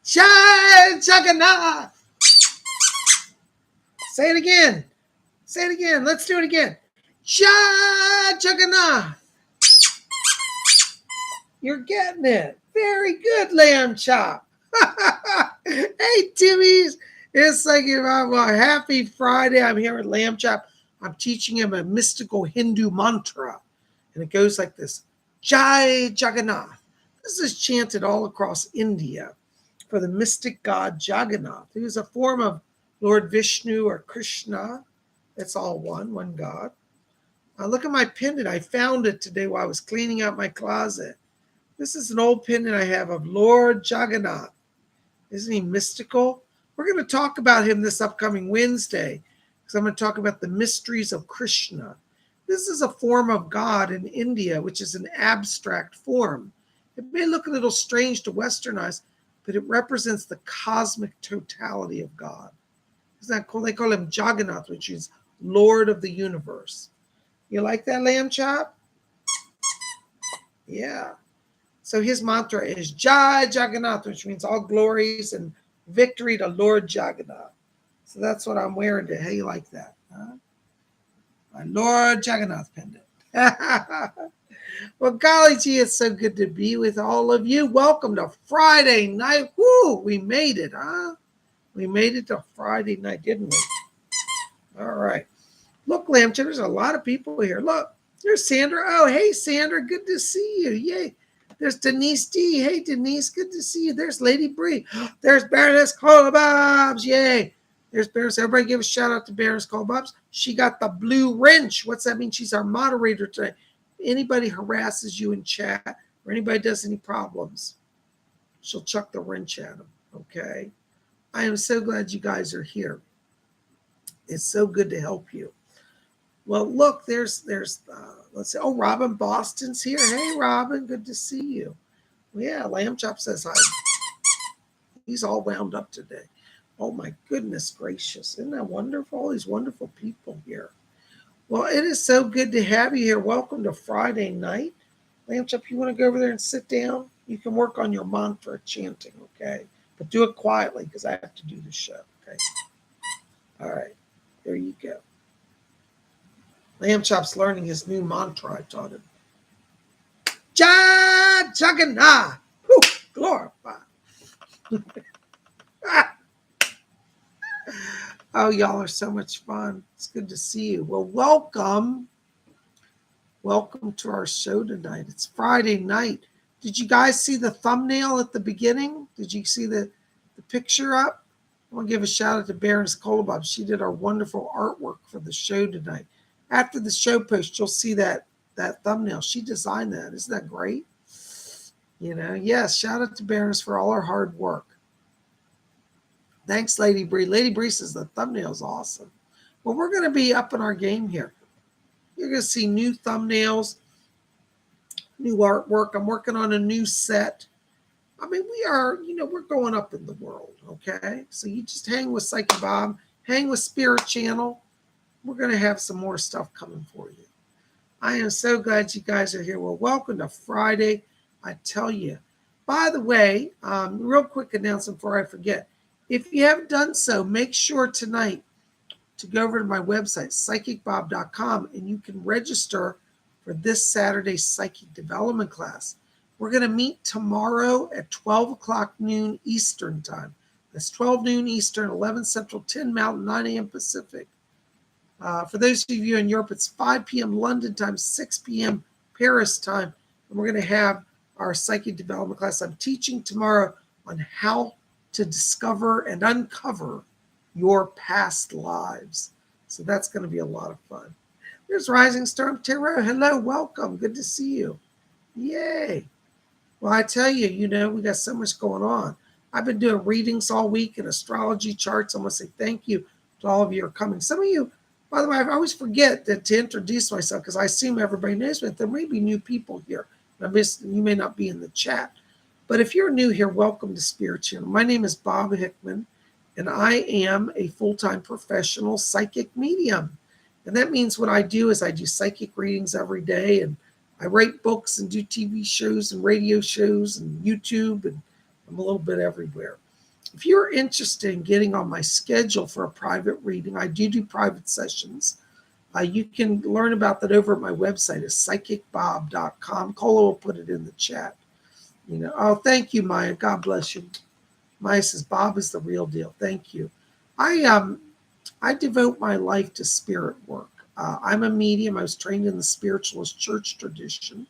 Jai Jagannath. Say it again. Say it again. Let's do it again. Jai Jagannath. You're getting it. Very good, Lamb Chop. Hey, Timmies. It's like, well, happy Friday. I'm here with Lamb Chop. I'm teaching him a mystical Hindu mantra. And it goes like this. Jai Jagannath. This is chanted all across India for the mystic god Jagannath, who is a form of Lord Vishnu or Krishna. It's all one God. Look at my pendant. I found it today while I was cleaning out my closet. This is an old pendant I have of Lord Jagannath. Isn't he mystical? We're going to talk about him this upcoming Wednesday because I'm going to talk about the mysteries of Krishna. This is a form of God in India, which is an abstract form. It may look a little strange to Western eyes, but it represents the cosmic totality of God. Isn't that cool? They call him Jagannath, which is Lord of the universe. You like that, Lamb Chop? Yeah. So his mantra is Jai Jagannath, which means all glories and victory to Lord Jagannath. So that's what I'm wearing today. How you like that? Huh? My Lord Jagannath pendant. Well, golly gee, it's so good to be with all of you. Welcome to Friday night. Woo, we made it, huh? We made it to Friday night, didn't we? All right. Look, Lamb Chop, there's a lot of people here. Look, there's Sandra. Oh, hey, Sandra, good to see you. Yay. There's Denise D. Hey, Denise, good to see you. There's Lady Bree. There's Baroness Colabobs. Yay. There's Baroness. Everybody give a shout out to Baroness Colabobs. She got the blue wrench. What's that mean? She's our moderator today. If anybody harasses you in chat or anybody does any problems, she'll chuck the wrench at them, okay? I am so glad you guys are here. It's so good to help you. Well, look, there's let's see. Oh, Robin Boston's here. Hey, Robin, good to see you. Well, yeah, Lamb Chop says hi. He's all wound up today. Oh, my goodness gracious. Isn't that wonderful? All these wonderful people here. Well, it is so good to have you here. Welcome to Friday night. Lamb Chop, you want to go over there and sit down? You can work on your mantra chanting, okay? But do it quietly because I have to do the show, okay? All right. There you go. Lamb Chop's learning his new mantra I taught him. Jai Jagannath. Whew, glorified. Oh, y'all are so much fun. It's good to see you. Well, welcome. Welcome to our show tonight. It's Friday night. Did you guys see the thumbnail at the beginning? Did you see the picture up? I want to give a shout out to Baroness Colabobs. She did our wonderful artwork for the show tonight. After the show post, you'll see that thumbnail. She designed that. Isn't that great? You know, yes, shout out to Baroness for all her hard work. Thanks, Lady Bree. Lady Bree says the thumbnail is awesome. Well, we're going to be up in our game here. You're going to see new thumbnails, new artwork. I'm working on a new set. I mean, we are, we're going up in the world, okay? So you just hang with Psychic Bob, hang with Spirit Channel. We're going to have some more stuff coming for you. I am so glad you guys are here. Well, welcome to Friday. I tell you. By the way, real quick announcement before I forget. If you haven't done so, make sure tonight to go over to my website, PsychicBob.com, and you can register for this Saturday's Psychic Development class. We're going to meet tomorrow at 12 o'clock noon Eastern time. That's 12 noon Eastern, 11 Central, 10 Mountain, 9 a.m. Pacific. For those of you in Europe, it's 5 p.m. London time, 6 p.m. Paris time. And we're going to have our Psychic Development class. I'm teaching tomorrow on how to discover and uncover your past lives. So that's going to be a lot of fun. There's Rising Storm Tarot. Hello, welcome. Good to see you. Yay. Well, I tell you, we got so much going on. I've been doing readings all week and astrology charts. I want to say thank you to all of you who are coming. Some of you, by the way, I always forget to introduce myself because I assume everybody knows me. There may be new people here. You may not be in the chat. But if you're new here, welcome to Spirit Channel. My name is Bob Hickman, and I am a full-time professional psychic medium. And that means what I do is I do psychic readings every day, and I write books and do TV shows and radio shows and YouTube and I'm a little bit everywhere. If you're interested in getting on my schedule for a private reading, I do private sessions. You can learn about that over at my website at PsychicBob.com. Cola will put it in the chat. Oh, thank you, Maya. God bless you. Maya says, Bob is the real deal. Thank you. I devote my life to spirit work. I'm a medium. I was trained in the spiritualist church tradition.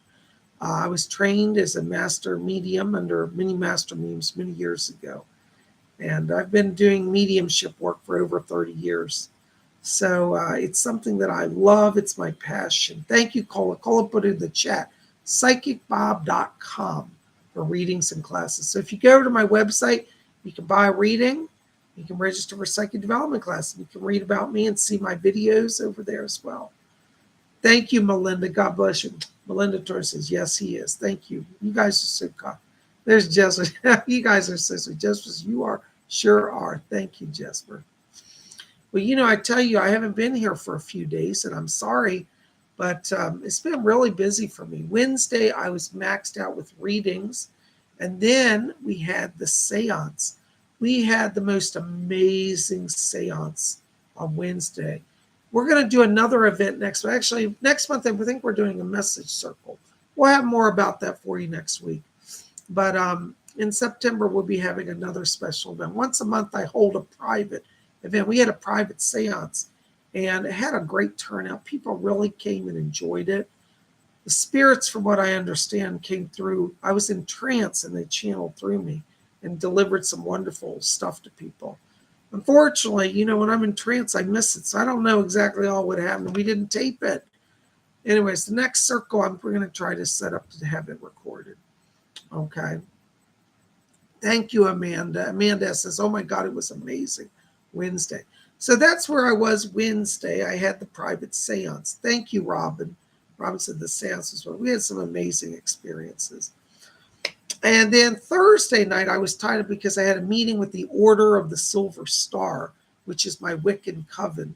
I was trained as a master medium under many master mediums many years ago. And I've been doing mediumship work for over 30 years. So it's something that I love. It's my passion. Thank you, Cola. Cola put it in the chat, PsychicBob.com for readings and classes. So if you go to my website, you can buy a reading. You can register for psychic development class. You can read about me and see my videos over there as well. Thank you, Melinda. God bless you. Melinda Torres says, yes, he is. Thank you. You guys are so kind. There's Jesper. You guys are so sweet. Jesper, you are, sure are. Thank you, Jesper. Well, I tell you, I haven't been here for a few days, and I'm sorry, but it's been really busy for me. Wednesday, I was maxed out with readings, and then we had the seance. We had the most amazing seance on Wednesday. We're going to do another event next week. Actually, next month, I think we're doing a message circle. We'll have more about that for you next week. But in September, we'll be having another special event. Once a month, I hold a private event. We had a private seance, and it had a great turnout. People really came and enjoyed it. The spirits, from what I understand, came through. I was in trance, and they channeled through me and delivered some wonderful stuff to people. Unfortunately, when I'm in trance, I miss it. So I don't know exactly all what happened. We didn't tape it. Anyways, the next circle, we're going to try to set up to have it recorded. Okay. Thank you, Amanda. Amanda says, oh my God, it was amazing Wednesday. So that's where I was Wednesday. I had the private seance. Thank you, Robin. Robin said the seance was well. We had some amazing experiences. And then Thursday night, I was tied up because I had a meeting with the Order of the Silver Star, which is my Wiccan coven.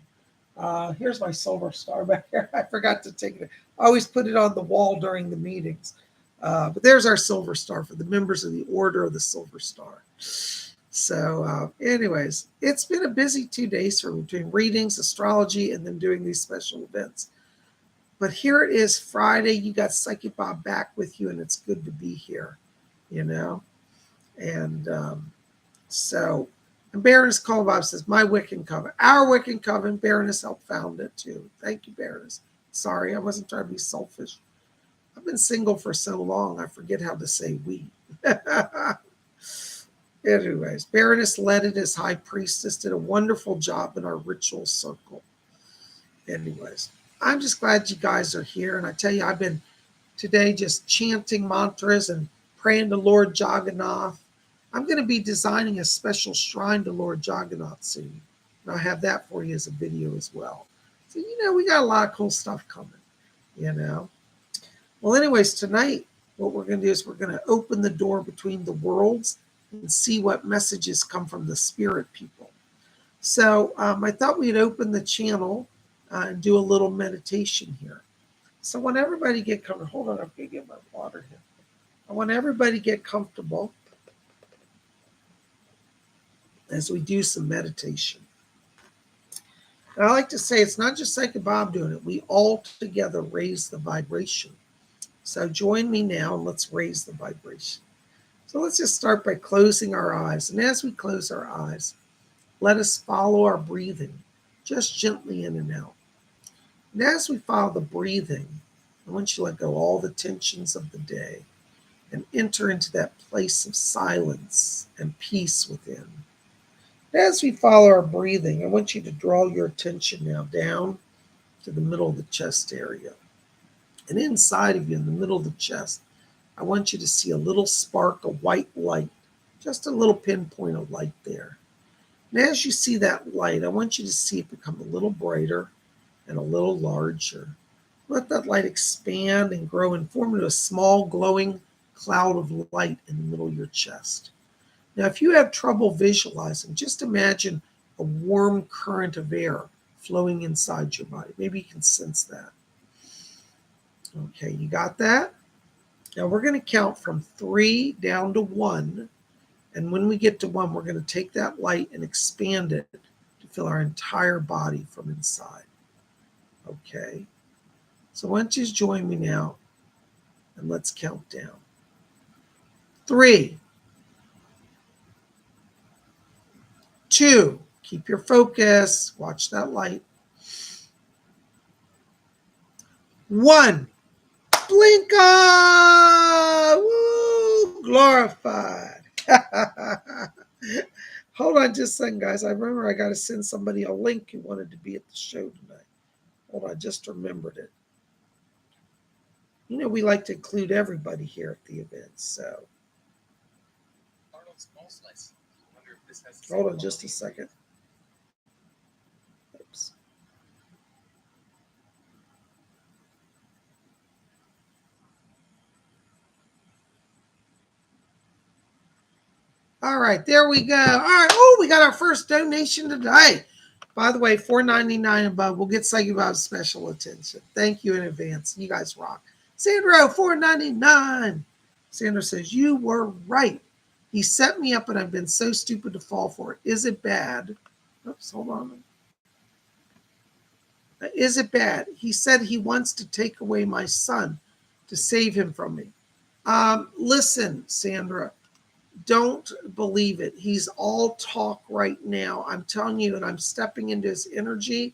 Here's my silver star back here. I forgot to take it. I always put it on the wall during the meetings. But there's our silver star for the members of the Order of the Silver Star. So anyways, it's been a busy 2 days for me, doing readings, astrology, and then doing these special events. But here it is, Friday. You got Psychic Bob back with you, and it's good to be here, And and Baroness Colbob says, my Wiccan coven. Our Wiccan coven, Baroness helped found it too. Thank you, Baroness. Sorry, I wasn't trying to be selfish. I've been single for so long, I forget how to say we. Anyways, Baroness led it as High Priestess, did a wonderful job in our ritual circle. Anyways, I'm just glad you guys are here. And I tell you, I've been today just chanting mantras and praying to Lord Jagannath. I'm going to be designing a special shrine to Lord Jagannath soon. And I'll have that for you as a video as well. So, we got a lot of cool stuff coming, Well, anyways, tonight, what we're going to do is we're going to open the door between the worlds and see what messages come from the spirit people. So I thought we'd open the channel and do a little meditation here. So when everybody get comfortable, hold on, I'm going to get my water here. I want everybody to get comfortable as we do some meditation. And I like to say it's not just Psychic Bob doing it. We all together raise the vibration. So join me now and let's raise the vibration. So let's just start by closing our eyes. And as we close our eyes, let us follow our breathing, just gently in and out. And as we follow the breathing, I want you to let go all the tensions of the day and enter into that place of silence and peace within. As we follow our breathing, I want you to draw your attention now down to the middle of the chest area. And inside of you, in the middle of the chest, I want you to see a little spark of white light, just a little pinpoint of light there. And as you see that light, I want you to see it become a little brighter and a little larger. Let that light expand and grow and form into a small glowing cloud of light in the middle of your chest. Now, if you have trouble visualizing, just imagine a warm current of air flowing inside your body. Maybe you can sense that. Okay, you got that? Now we're going to count from 3 down to 1. And when we get to 1, we're going to take that light and expand it to fill our entire body from inside. Okay? So why don't you just join me now, and let's count down. 3, 2, keep your focus, watch that light. 1, Blinka! Woo! Glorified. Hold on just a second, guys. I remember I got to send somebody a link who wanted to be at the show tonight. Hold on, I just remembered it. You know, we like to include everybody here at the event, so. Hold on just a second. Oops. All right, there we go. All right. Oh, we got our first donation today. By the way, $4.99 above. We'll get PsychicBob's special attention. Thank you in advance. You guys rock. Sandro, $4.99. Sandra says, you were right. He set me up and I've been so stupid to fall for it. Is it bad? Oops, hold on. Is it bad? He said he wants to take away my son to save him from me. Listen, Sandra, don't believe it. He's all talk right now. I'm telling you, and I'm stepping into his energy.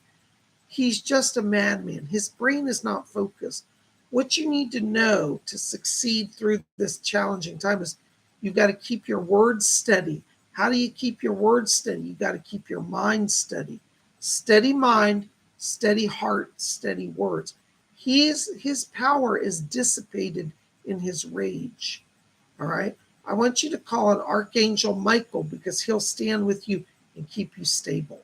He's just a madman. His brain is not focused. What you need to know to succeed through this challenging time is you've got to keep your words steady. How do you keep your words steady? You've got to keep your mind steady. Steady mind, steady heart, steady words. His power is dissipated in his rage. All right? I want you to call on Archangel Michael because he'll stand with you and keep you stable.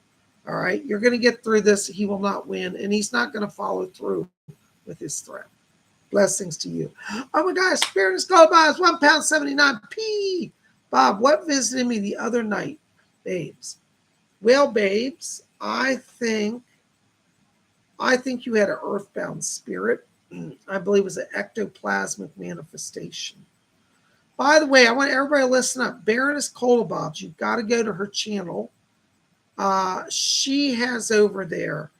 All right? You're going to get through this. He will not win, and he's not going to follow through with his threat. Blessings to you. Oh my gosh, Spirit is called by £1.79. Bob, what visited me the other night? Babes. Well, babes, I think you had an earthbound spirit. I believe it was an ectoplasmic manifestation. By the way, I want everybody to listen up. Baroness Kolobobs, you've got to go to her channel. She has over there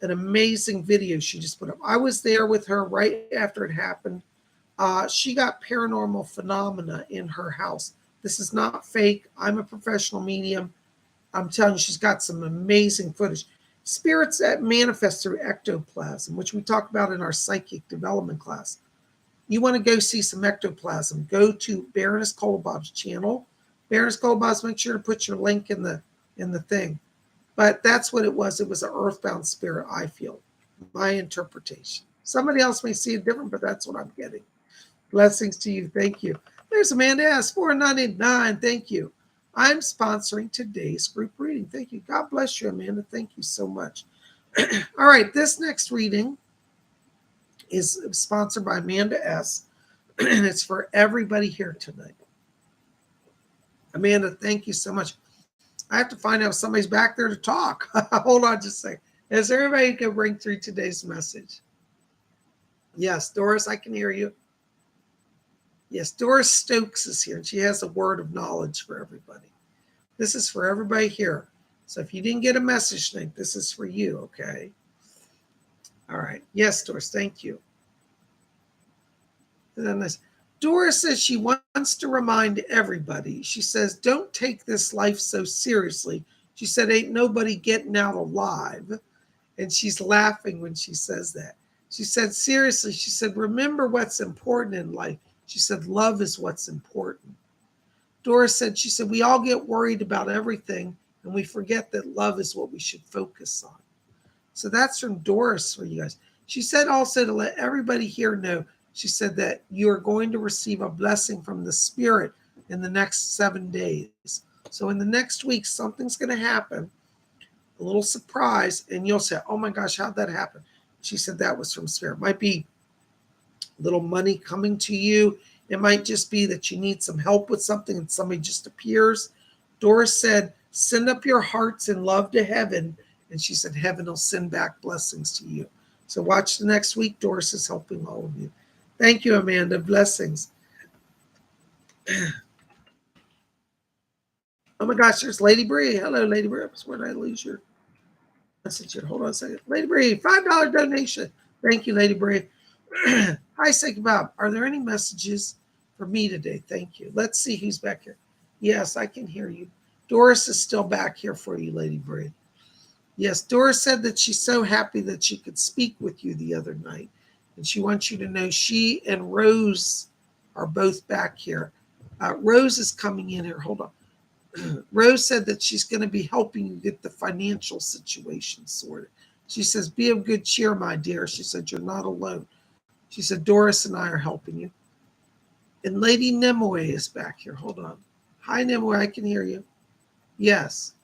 an amazing video she just put up. I was there with her right after it happened. She got paranormal phenomena in her house. This is not fake. I'm a professional medium. I'm telling you, she's got some amazing footage. Spirits that manifest through ectoplasm, which we talked about in our psychic development class. You want to go see some ectoplasm, go to Baroness Kolobob's channel. Baroness Kolobob's, make sure to put your link in the thing. But that's what it was. It was an earthbound spirit, I feel. My interpretation. Somebody else may see it different, but that's what I'm getting. Blessings to you. Thank you. There's Amanda S. $4.99. Thank you. I'm sponsoring today's group reading. Thank you. God bless you, Amanda. Thank you so much. All right. This next reading is sponsored by Amanda S. And it's for everybody here tonight. Amanda, thank you so much. I have to find out if somebody's back there to talk. Hold on just a second. Is there anybody who can bring through today's message? Yes, Doris, I can hear you. Yes, Doris Stokes is here, and she has a word of knowledge for everybody. This is for everybody here. So if you didn't get a message tonight, this is for you, okay? All right. Yes, Doris, thank you. And then this. Doris says she wants to remind everybody. She says, don't take this life so seriously. She said, ain't nobody getting out alive. And she's laughing when she says that. She said, seriously, she said, remember what's important in life. She said, love is what's important. Doris said, she said, we all get worried about everything and we forget that love is what we should focus on. So that's from Doris for you guys. She said also to let everybody here know, she said that you are going to receive a blessing from the Spirit in the next 7 days. So in the next week, something's going to happen, a little surprise, and you'll say, oh my gosh, how'd that happen? She said that was from Spirit. It might be little money coming to you. It might just be that you need some help with something and somebody just appears. Doris said, send up your hearts in love to heaven. And she said, heaven will send back blessings to you. So watch the next week. Doris is helping all of you. Thank you, Amanda. Blessings. Oh my gosh, there's Lady Bree. Hello, Lady Bree. Where did I lose your message here? Hold on a second. Lady Bree, $5 donation. Thank you, Lady Bree. Hi, Psychic Bob. Are there any messages for me today? Thank you. Let's see who's back here. Yes, I can hear you. Doris is still back here for you, Lady Bree. Yes, Doris said that she's so happy that she could speak with you the other night. And she wants you to know she and Rose are both back here. Rose is coming in here. Hold on. Rose said that she's going to be helping you get the financial situation sorted. She says, be of good cheer, my dear. She said, you're not alone. She said, Doris and I are helping you. And Lady Nimue is back here. Hold on. Hi, Nimue. I can hear you. Yes.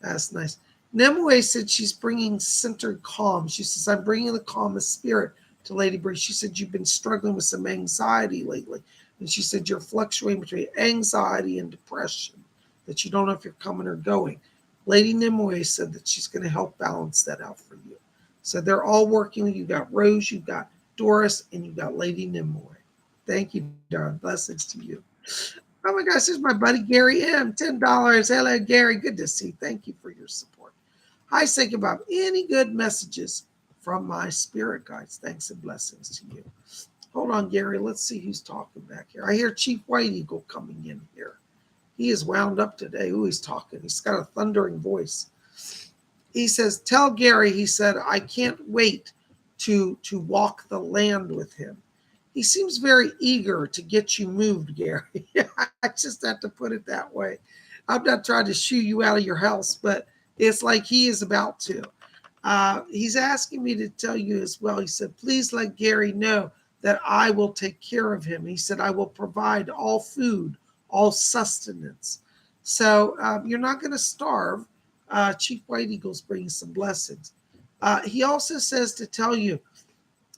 That's nice. Nimue said she's bringing centered calm. She says, I'm bringing the calmest spirit to Lady Bree. She said, you've been struggling with some anxiety lately. And she said, you're fluctuating between anxiety and depression, that you don't know if you're coming or going. Lady Nimue said that she's going to help balance that out for you. So they're all working. You got Rose, you got Doris, and you got Lady Nimue. Thank you, darling. Blessings to you. Oh my gosh, there's my buddy Gary M. $10. Hello, Gary. Good to see you. Thank you for your support. Hi, Psychic Bob. Any good messages from my spirit guides? Thanks and blessings to you. Hold on, Gary. Let's see who's talking back here. I hear Chief White Eagle coming in here. He is wound up today. Who he's talking? He's got a thundering voice. He says, tell Gary, he said, I can't wait to walk the land with him. He seems very eager to get you moved, Gary. I just have to put it that way. I'm not trying to shoo you out of your house, but it's like he is about to. He's asking me to tell you as well. He said, please let Gary know that I will take care of him. He said, I will provide all food, all sustenance. So you're not going to starve. Chief White Eagle's bringing some blessings. He also says to tell you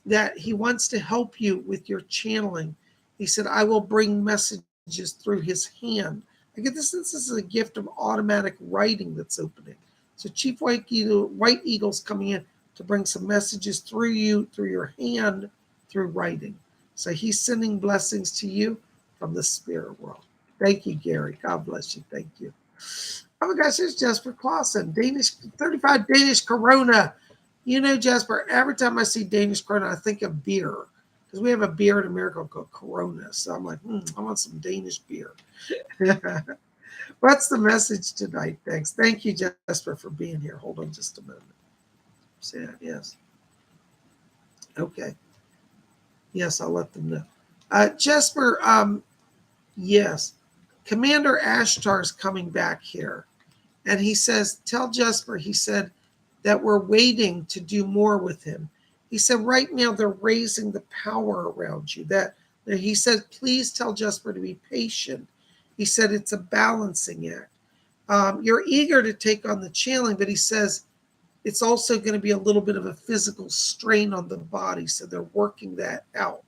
that he wants to help you with your channeling. He said, I will bring messages through his hand. I get this is a gift of automatic writing that's opening. So Chief White Eagle's coming in to bring some messages through you, through your hand, through writing. So he's sending blessings to you from the spirit world. Thank you, Gary. God bless you. Thank you. Oh my gosh, there's Jasper Clausen. 35 Danish Corona. You know, Jasper, every time I see Danish Corona, I think of beer. Because we have a beer in America called Corona. So I'm like, I want some Danish beer. What's the message tonight? Thanks. Thank you, Jasper, for being here. Hold on just a moment. Sad, yes. Okay. Yes, I'll let them know. Jasper, yes. Commander Ashtar is coming back here. And he says, tell Jasper, he said, that we're waiting to do more with him. He said, right now they're raising the power around you. That he said, please tell Jasper to be patient. He said, it's a balancing act. You're eager to take on the channeling, but he says, it's also going to be a little bit of a physical strain on the body. So they're working that out.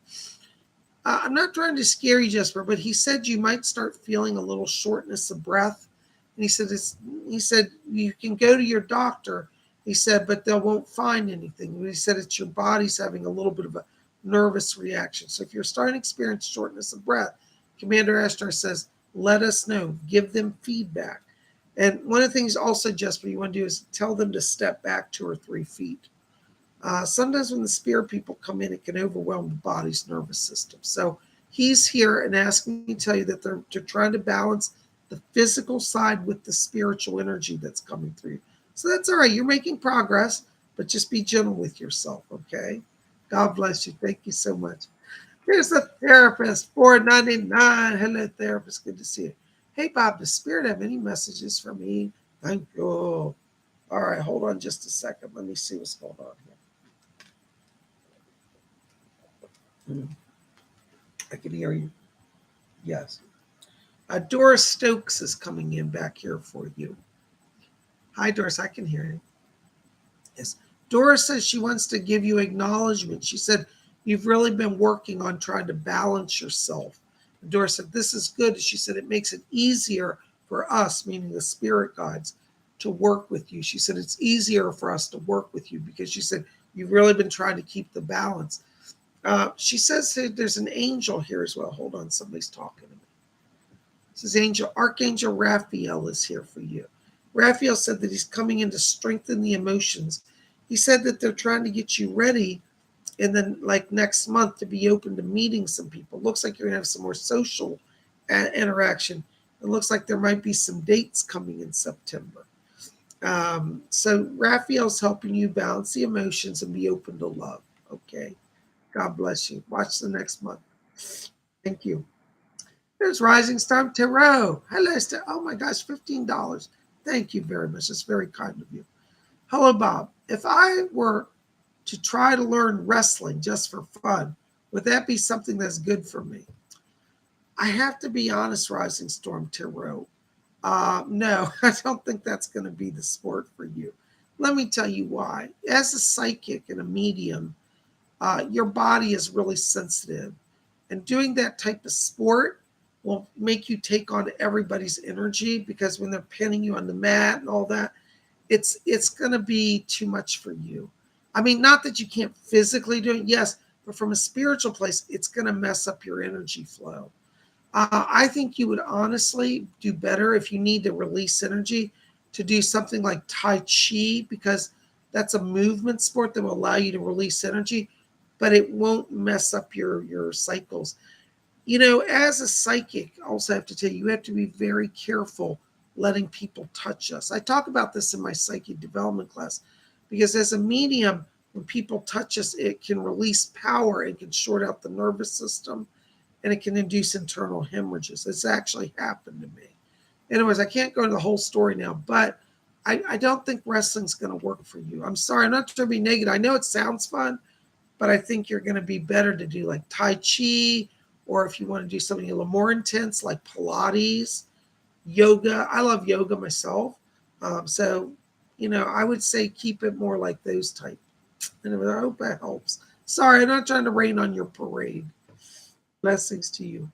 I'm not trying to scare you, Jasper, but he said you might start feeling a little shortness of breath. And he said you can go to your doctor. He said, but they won't find anything. He said it's your body's having a little bit of a nervous reaction. So if you're starting to experience shortness of breath, Commander Ashtar says, let us know. Give them feedback. And one of the things also, Jasper, you want to do is tell them to step back 2 or 3 feet. Sometimes when the spirit people come in, it can overwhelm the body's nervous system. So he's here and asking me to tell you that they're trying to balance the physical side with the spiritual energy that's coming through. So that's all right. You're making progress, but just be gentle with yourself, okay? God bless you. Thank you so much. Here's the therapist, $4.99. Hello, therapist. Good to see you. Hey, Bob, does Spirit have any messages for me? Thank you. All right, hold on just a second. Let me see what's going on here. I can hear you. Yes. Doris Stokes is coming in back here for you. Hi, Doris. I can hear you. Yes. Doris says she wants to give you acknowledgement. She said, you've really been working on trying to balance yourself. And Doris said, this is good. She said, it makes it easier for us, meaning the spirit guides, to work with you. She said, it's easier for us to work with you because she said, you've really been trying to keep the balance. She says there's an angel here as well. Hold on. Somebody's talking to me. This is Archangel Raphael is here for you. Raphael said that he's coming in to strengthen the emotions. He said that they're trying to get you ready and then like next month to be open to meeting some people. Looks like you're going to have some more social interaction. It looks like there might be some dates coming in September. So Raphael's helping you balance the emotions and be open to love. Okay. God bless you. Watch the next month. Thank you. There's Rising Star Tarot. Hello, Star. Oh my gosh, $15. Thank you very much. That's very kind of you. Hello, Bob. If I were to try to learn wrestling just for fun, would that be something that's good for me? I have to be honest, Rising Storm Tarot. No, I don't think that's going to be the sport for you. Let me tell you why. As a psychic and a medium, your body is really sensitive. And doing that type of sport will make you take on everybody's energy, because when they're pinning you on the mat and all that, it's going to be too much for you. I mean, not that you can't physically do it, yes, but from a spiritual place, it's going to mess up your energy flow. I think you would honestly do better if you need to release energy to do something like Tai Chi, because that's a movement sport that will allow you to release energy, but it won't mess up your cycles. You know, as a psychic, I also have to tell you, you have to be very careful letting people touch us. I talk about this in my psychic development class, because as a medium, when people touch us, it can release power, it can short out the nervous system, and it can induce internal hemorrhages. It's actually happened to me. Anyways, I can't go into the whole story now, but I don't think wrestling's going to work for you. I'm sorry, I'm not trying to be negative. I know it sounds fun, but I think you're going to be better to do like Tai Chi, or if you want to do something a little more intense like Pilates, yoga. I love yoga myself. So, you know, I would say keep it more like those type. And I hope that helps. Sorry, I'm not trying to rain on your parade. Blessings to you.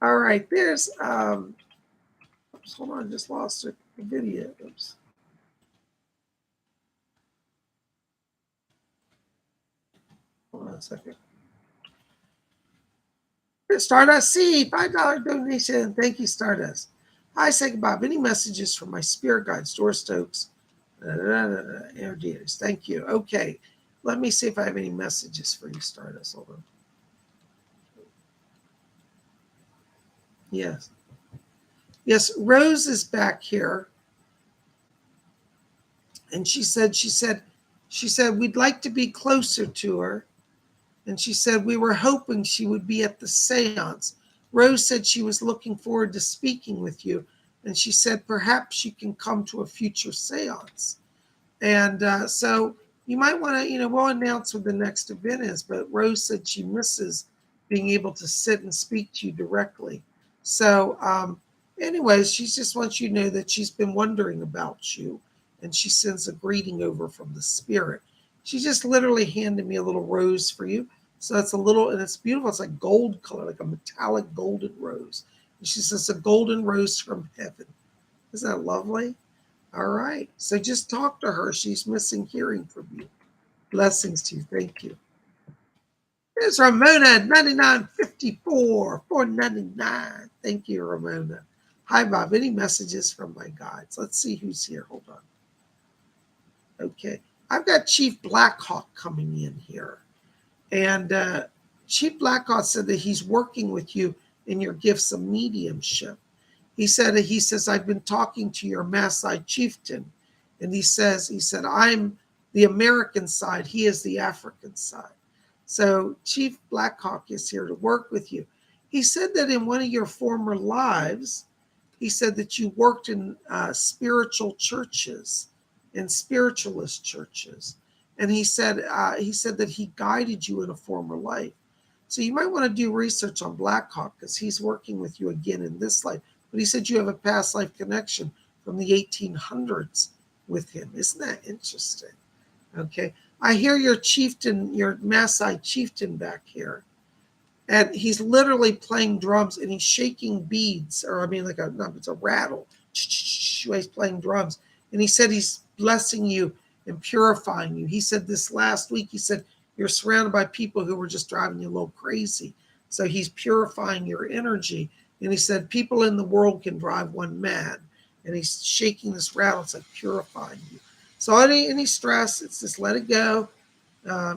All right, there's oops, hold on, I just lost the video. Oops. Hold on a second. Stardust C, $5 donation. Thank you, Stardust. Hi, Psychic Bob. Any messages from my spirit guides, Doris Stokes, air deities? Thank you. Okay, let me see if I have any messages for you, Stardust. Hold on. Yes. Yes, Rose is back here. And she said, we'd like to be closer to her. And she said, we were hoping she would be at the seance. Rose said she was looking forward to speaking with you. And she said, perhaps you can come to a future seance. And so you might want to, you know, we'll announce what the next event is. But Rose said she misses being able to sit and speak to you directly. So anyways, she just wants you to know that she's been wondering about you. And she sends a greeting over from the spirit. She just literally handed me a little rose for you. So it's a little, and it's beautiful. It's like gold color, like a metallic golden rose. And she says, a golden rose from heaven. Isn't that lovely? All right. So just talk to her. She's missing hearing from you. Blessings to you. Thank you. There's Ramona, 9954, 499. Thank you, Ramona. Hi, Bob. Any messages from my guides? Let's see who's here. Hold on. Okay. I've got Chief Blackhawk coming in here. And Chief Blackhawk said that he's working with you in your gifts of mediumship. He says, I've been talking to your Maasai chieftain. And he said, I'm the American side. He is the African side. So Chief Blackhawk is here to work with you. He said that in one of your former lives, he said that you worked in spiritual churches, in spiritualist churches. And he said that he guided you in a former life. So you might want to do research on Blackhawk, because he's working with you again in this life. But he said you have a past life connection from the 1800s with him. Isn't that interesting? Okay. I hear your chieftain, your Maasai chieftain back here. And he's literally playing drums, and he's shaking beads, or I mean, it's a rattle. He's playing drums. And he said he's blessing you and purifying you. He said this last week, he said, you're surrounded by people who were just driving you a little crazy. So he's purifying your energy And he said, people in the world can drive one mad. And he's shaking this rattle. It's like purifying you. So any stress, it's just let it go.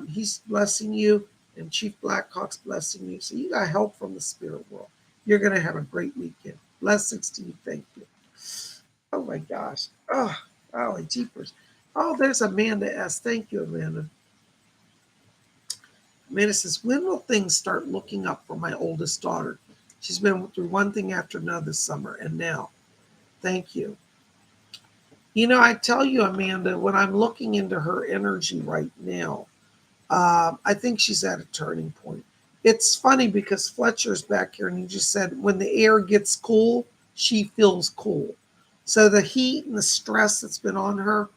He's blessing you, and Chief Blackhawk's blessing you. So you got help from the spirit world. You're going to have a great weekend. Blessings to you. Thank you. Oh my gosh. Oh, golly jeepers. Oh, there's Amanda S. Thank you, Amanda. Amanda says, when will things start looking up for my oldest daughter? She's been through one thing after another this summer, and now. Thank you. You know, I tell you, Amanda, when I'm looking into her energy right now, I think she's at a turning point. It's funny because Fletcher's back here and he just said when the air gets cool, she feels cool. So the heat and the stress that's been on her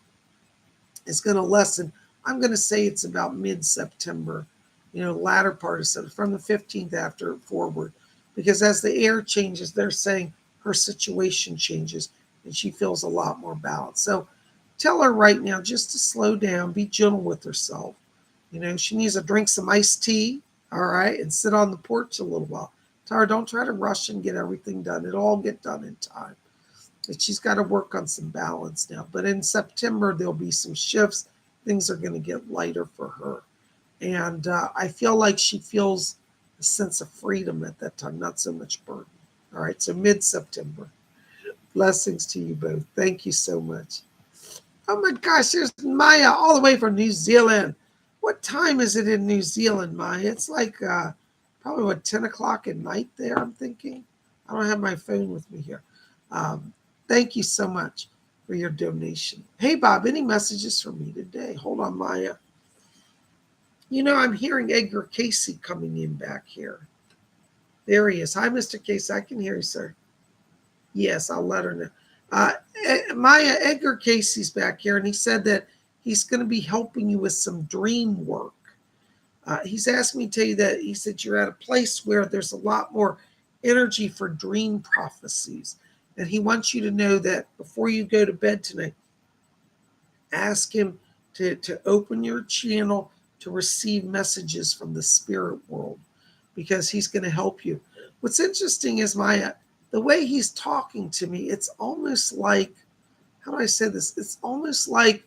is going to lessen. I'm going to say it's about mid-September, latter part of September, from the 15th after forward. Because as the air changes, they're saying her situation changes and she feels a lot more balanced. So tell her right now just to slow down, be gentle with herself. She needs to drink some iced tea, all right, and sit on the porch a little while. Tell her, don't try to rush and get everything done. It'll all get done in time. But she's got to work on some balance now. But in September, there'll be some shifts. Things are going to get lighter for her. And I feel like she feels a sense of freedom at that time, not so much burden. All right, so mid-September. Blessings to you both. Thank you so much. Oh my gosh, there's Maya all the way from New Zealand. What time is it in New Zealand, Maya? It's like probably 10 o'clock at night there, I'm thinking. I don't have my phone with me here. Thank you so much for your donation. Hey, Bob, any messages for me today? Hold on, Maya. I'm hearing Edgar Casey coming in back here. There he is. Hi, Mr. Casey. I can hear you, sir. Yes, I'll let her know. Maya, Edgar Casey's back here, and he said that he's going to be helping you with some dream work. He's asked me to tell you that he said you're at a place where there's a lot more energy for dream prophecies. And he wants you to know that before you go to bed tonight, ask him to open your channel to receive messages from the spirit world because he's going to help you. What's interesting is the way he's talking to me, it's almost like, how do I say this? It's almost like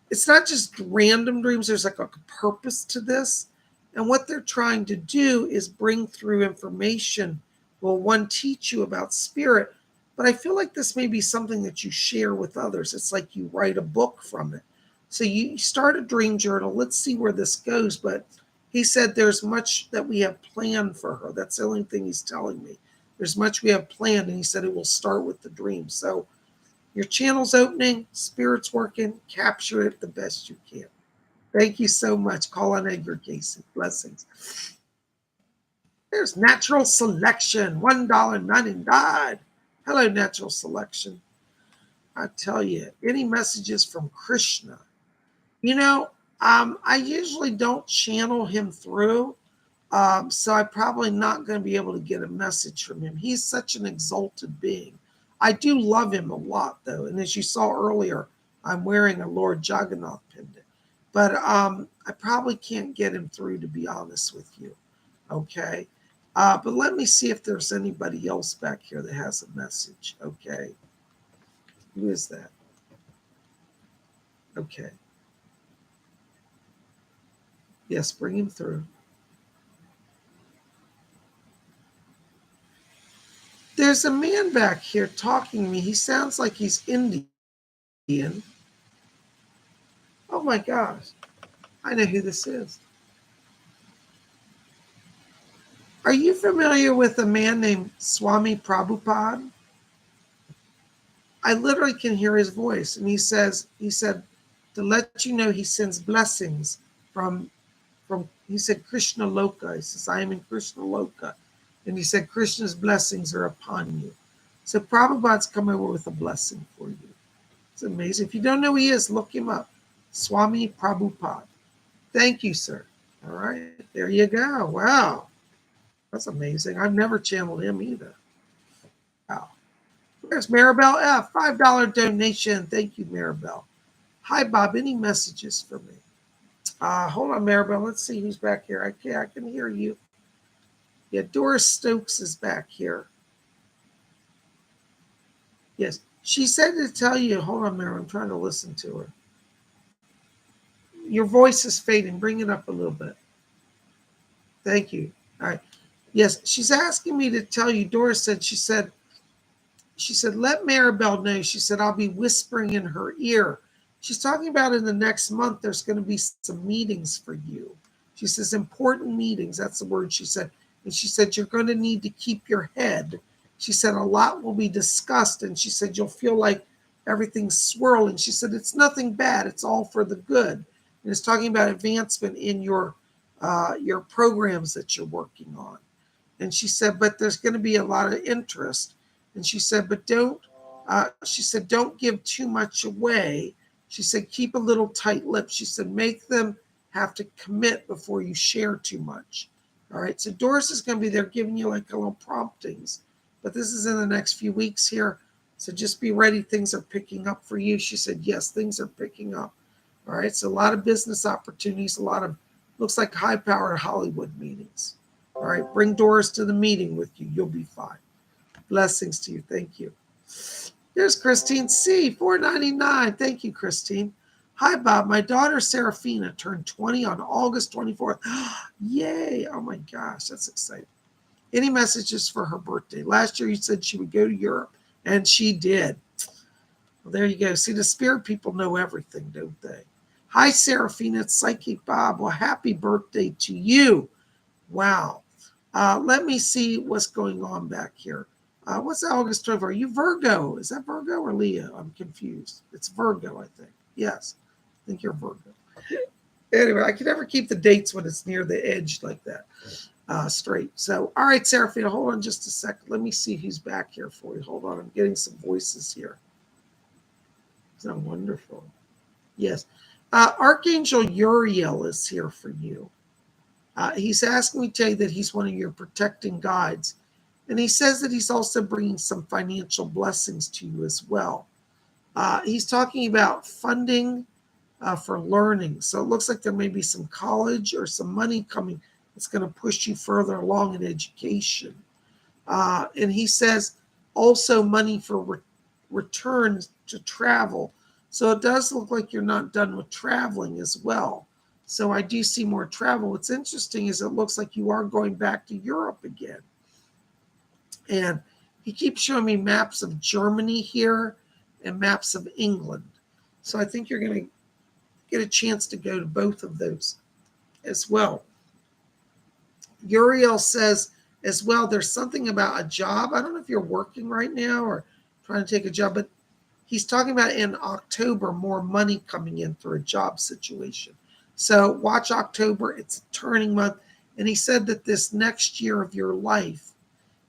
it's not just random dreams. There's like a purpose to this. And what they're trying to do is bring through information. Well, one, teach you about spirit, but I feel like this may be something that you share with others. It's like you write a book from it. So you start a dream journal. Let's see where this goes. But he said there's much that we have planned for her. That's the only thing he's telling me. There's much we have planned. And he said it will start with the dream. So your channel's opening, spirit's working, capture it the best you can. Thank you so much. Call on Edgar Casey. Blessings. There's Natural Selection, $1.99. Hello, Natural Selection. I tell you, any messages from Krishna? I usually don't channel him through, so I'm probably not going to be able to get a message from him. He's such an exalted being. I do love him a lot, though. And as you saw earlier, I'm wearing a Lord Jagannath pendant. But I probably can't get him through, to be honest with you. Okay? But let me see if there's anybody else back here that has a message. Okay. Who is that? Okay. Yes, bring him through. There's a man back here talking to me. He sounds like he's Indian. Oh my gosh. I know who this is. Are you familiar with a man named Swami Prabhupada? I literally can hear his voice. And he said, to let you know he sends blessings from he said, Krishna Loka. He says, I am in Krishna Loka. And he said, Krishna's blessings are upon you. So Prabhupada's come over with a blessing for you. It's amazing. If you don't know who he is, look him up. Swami Prabhupada. Thank you, sir. All right. There you go. Wow. That's amazing. I've never channeled him either. Wow. There's Maribel F. $5 donation. Thank you, Maribel. Hi, Bob. Any messages for me? Hold on, Maribel. Let's see who's back here. I can hear you. Yeah, Doris Stokes is back here. Yes. She said to tell you, hold on, Mary, I'm trying to listen to her. Your voice is fading. Bring it up a little bit. Thank you. All right. Yes, she's asking me to tell you, Doris said, she said, let Maribel know. She said, I'll be whispering in her ear. She's talking about in the next month, there's going to be some meetings for you. She says, important meetings. That's the word she said. And she said, you're going to need to keep your head. She said, a lot will be discussed. And she said, you'll feel like everything's swirling. She said, it's nothing bad. It's all for the good. And it's talking about advancement in your programs that you're working on. And she said, but there's going to be a lot of interest. And she said, but don't give too much away. She said, keep a little tight lip. She said, make them have to commit before you share too much. All right. So Doris is going to be there giving you like a little promptings, but this is in the next few weeks here. So just be ready. Things are picking up for you. She said, yes, things are picking up. All right. So a lot of business opportunities, a lot of, looks like high powered Hollywood meetings. All right. Bring Doris to the meeting with you. You'll be fine. Blessings to you. Thank you. Here's Christine C. $4.99. Thank you, Christine. Hi, Bob. My daughter, Serafina, turned 20 on August 24th. Yay. Oh, my gosh. That's exciting. Any messages for her birthday? Last year, you said she would go to Europe, and she did. Well, there you go. See, the spirit people know everything, don't they? Hi, Serafina. It's Psychic Bob. Well, happy birthday to you. Wow. Let me see what's going on back here. What's August 12th? Are you Virgo? Is that Virgo or Leo? I'm confused. It's Virgo, I think. Yes, I think you're Virgo. Anyway, I can never keep the dates when it's near the edge like that straight. So, all right, Serafina, hold on just a second. Let me see who's back here for you. Hold on. I'm getting some voices here. Isn't that wonderful? Yes. Archangel Uriel is here for you. He's asking me to tell you that he's one of your protecting guides. And he says that he's also bringing some financial blessings to you as well. He's talking about funding for learning. So it looks like there may be some college or some money coming that's going to push you further along in education. And he says also money for returns to travel. So it does look like you're not done with traveling as well. So I do see more travel. What's interesting is it looks like you are going back to Europe again. And he keeps showing me maps of Germany here and maps of England. So I think you're going to get a chance to go to both of those as well. Uriel says as well, there's something about a job. I don't know if you're working right now or trying to take a job, but he's talking about in October, more money coming in through a job situation. So watch October. It's a turning month. And he said that this next year of your life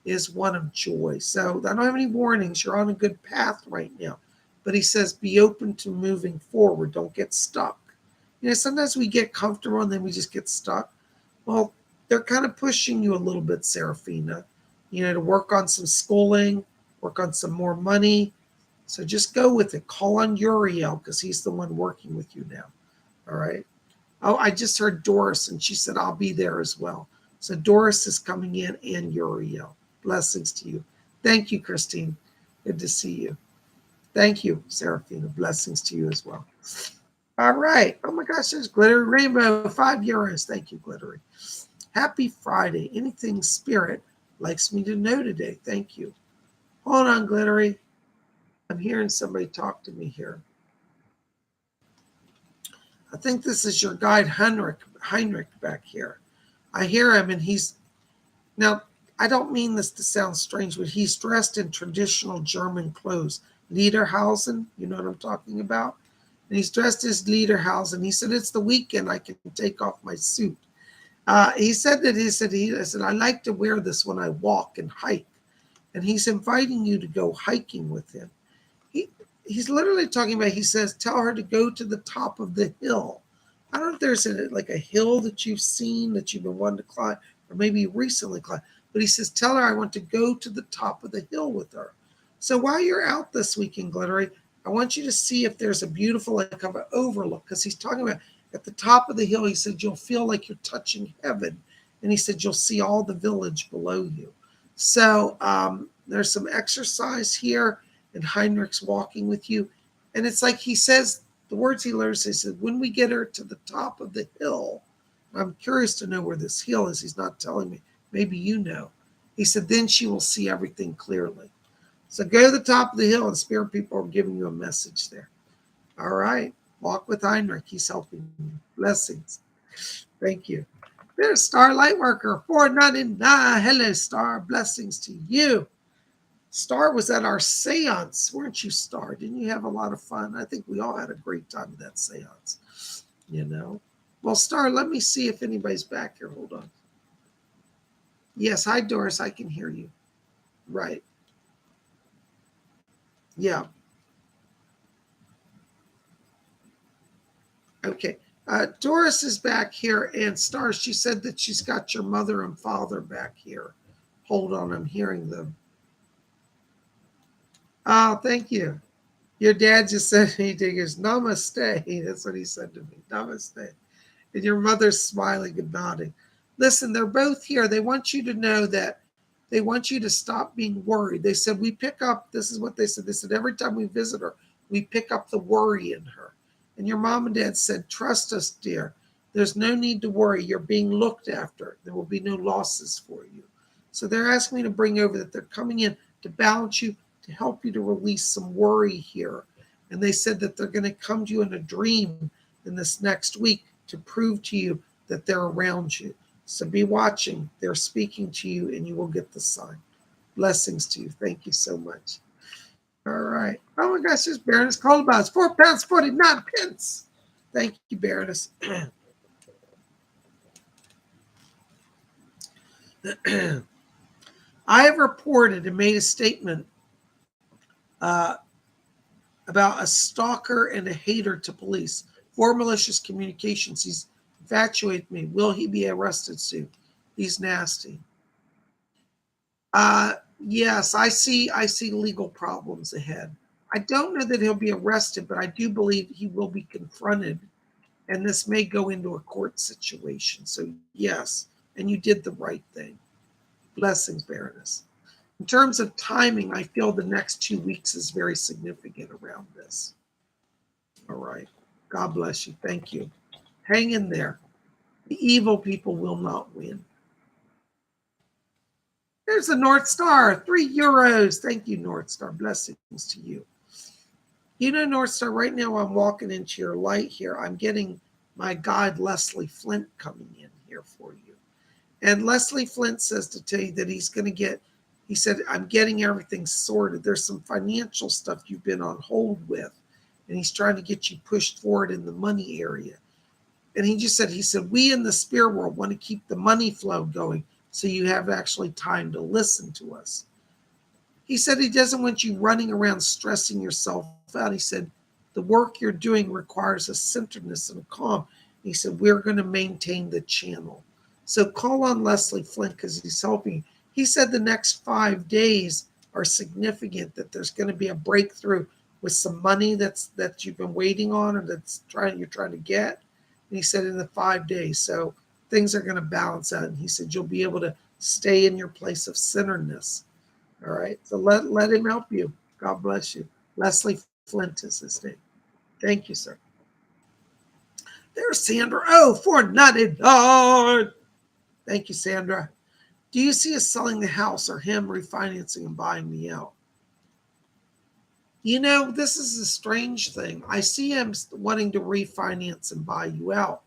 is one of joy. So I don't have any warnings. You're on a good path right now. But he says be open to moving forward. Don't get stuck. You know, sometimes we get comfortable and then we just get stuck. Well, they're kind of pushing you a little bit, Serafina, you know, to work on some schooling, work on some more money. So just go with it. Call on Uriel because he's the one working with you now. All right. Oh, I just heard Doris, and she said, I'll be there as well. So Doris is coming in and Uriel. Blessings to you. Thank you, Christine. Good to see you. Thank you, Serafina. Blessings to you as well. All right. Oh, my gosh, there's Glittery Rainbow, €5. Thank you, Glittery. Happy Friday. Anything spirit likes me to know today. Thank you. Hold on, Glittery. I'm hearing somebody talk to me here. I think this is your guide, Heinrich back here. I hear him, and he's, now, I don't mean this to sound strange, but he's dressed in traditional German clothes. Lederhosen, you know what I'm talking about? And he's dressed as Lederhosen. He said, it's the weekend, I can take off my suit. He said, I like to wear this when I walk and hike. And he's inviting you to go hiking with him. He's literally talking about, he says, tell her to go to the top of the hill. I don't know if there's like a hill that you've seen that you've been wanting to climb, or maybe recently climbed. But he says, tell her I want to go to the top of the hill with her. So while you're out this weekend, Glittery, I want you to see if there's a beautiful like of an overlook, because he's talking about at the top of the hill, he said, you'll feel like you're touching heaven. And he said, you'll see all the village below you. So there's some exercise here, and Heinrich's walking with you. And it's like he says, the words he learns, he said, when we get her to the top of the hill, I'm curious to know where this hill is. He's not telling me. Maybe you know. He said, then she will see everything clearly. So go to the top of the hill, and spirit people are giving you a message there. All right. Walk with Heinrich. He's helping you. Blessings. Thank you. There's Star Lightworker 499. Hello, Star. Blessings to you. Star was at our seance, weren't you, Star? Didn't you have a lot of fun? I think we all had a great time at that seance, you know. Well, Star, let me see if anybody's back here. Hold on. Yes, hi, Doris. I can hear you. Right. Yeah. Okay. Doris is back here, and Star, she said that she's got your mother and father back here. Hold on, I'm hearing them. Oh, thank you. Your dad just said he goes, namaste. That's what he said to me. Namaste. And your mother's smiling and nodding. Listen, they're both here. They want you to know that they want you to stop being worried. They said, we pick up, this is what they said. They said, every time we visit her, we pick up the worry in her. And your mom and dad said, trust us, dear. There's no need to worry. You're being looked after. There will be no losses for you. So they're asking me to bring over that they're coming in to balance you, to help you to release some worry here. And they said that they're going to come to you in a dream in this next week to prove to you that they're around you. So be watching. They're speaking to you, and you will get the sign. Blessings to you. Thank you so much. All right. Oh my gosh, there's Baroness Colbaugh. It's £4.49. Thank you, Baroness. I have reported and made a statement about a stalker and a hater to police for malicious communications. He's infatuated me. Will he be arrested soon? He's nasty. Yes, I see legal problems ahead. I don't know that he'll be arrested, but I do believe he will be confronted, and this may go into a court situation. So yes, and you did the right thing. Blessings, Baroness. In terms of timing, I feel the next 2 weeks is very significant around this. All right. God bless you. Thank you. Hang in there. The evil people will not win. There's the North Star, €3. Thank you, North Star. Blessings to you. You know, North Star, right now I'm walking into your light here. I'm getting my guide, Leslie Flint, coming in here for you. And Leslie Flint says to tell you that he's going to get, he said, I'm getting everything sorted. There's some financial stuff you've been on hold with, and he's trying to get you pushed forward in the money area. And he said, we in the spirit world want to keep the money flow going so you have actually time to listen to us. He said he doesn't want you running around stressing yourself out. He said, the work you're doing requires a centeredness and a calm. He said, we're going to maintain the channel. So call on Leslie Flint because he's helping you. He said the next 5 days are significant, that there's going to be a breakthrough with some money that you've been waiting on, or you're trying to get. And he said in the 5 days. So things are going to balance out. And he said, you'll be able to stay in your place of centeredness. All right. So let him help you. God bless you. Leslie Flint is his name. Thank you, sir. There's Sandra. Oh, $4.99. Thank you, Sandra. Do you see us selling the house or him refinancing and buying me out? You know, this is a strange thing. I see him wanting to refinance and buy you out.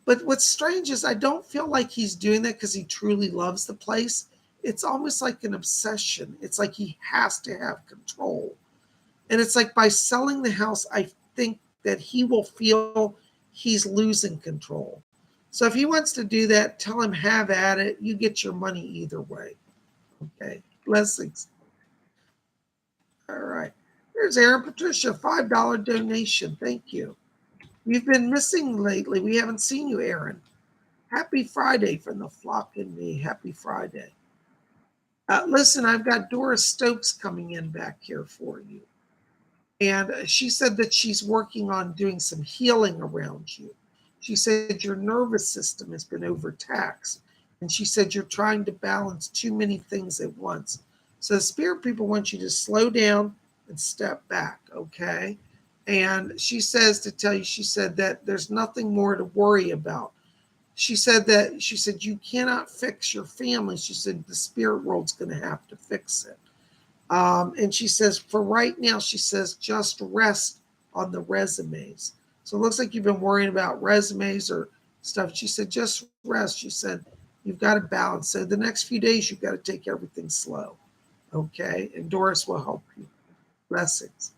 But what's strange is I don't feel like he's doing that because he truly loves the place. It's almost like an obsession. It's like he has to have control. And it's like by selling the house, I think that he will feel he's losing control. So if he wants to do that, tell him have at it. You get your money either way. Okay. Blessings. All right. There's Aaron Patricia, $5 donation. Thank you. You've been missing lately. We haven't seen you, Aaron. Happy Friday from the flock and me. Happy Friday. Listen, I've got Doris Stokes coming in back here for you. And she said that she's working on doing some healing around you. She said your nervous system has been overtaxed. And she said, you're trying to balance too many things at once. So the spirit people want you to slow down and step back, okay? And she says to tell you, she said that there's nothing more to worry about. She said you cannot fix your family. She said the spirit world's going to have to fix it. And she says, for right now, she says, just rest on the resumes. So it looks like you've been worrying about resumes or stuff. She said, just rest. She said, you've got to balance. So the next few days, you've got to take everything slow. Okay. And Doris will help you. Blessings.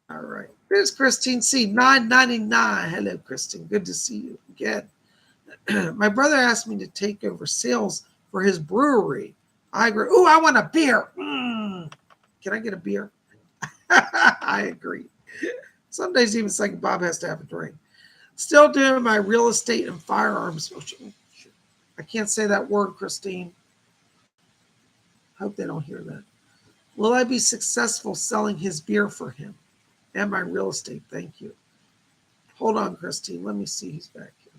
All right. There's Christine C. 999. Hello, Christine. Good to see you again. My brother asked me to take over sales for his brewery. I agree. Oh, I want a beer. Can I get a beer? I agree. Some days even Psychic Bob has to have a drink. Still doing my real estate and firearms. I can't say that word, Christine. Hope they don't hear that. Will I be successful selling his beer for him and my real estate? Thank you. Hold on, Christine. Let me see who's back here.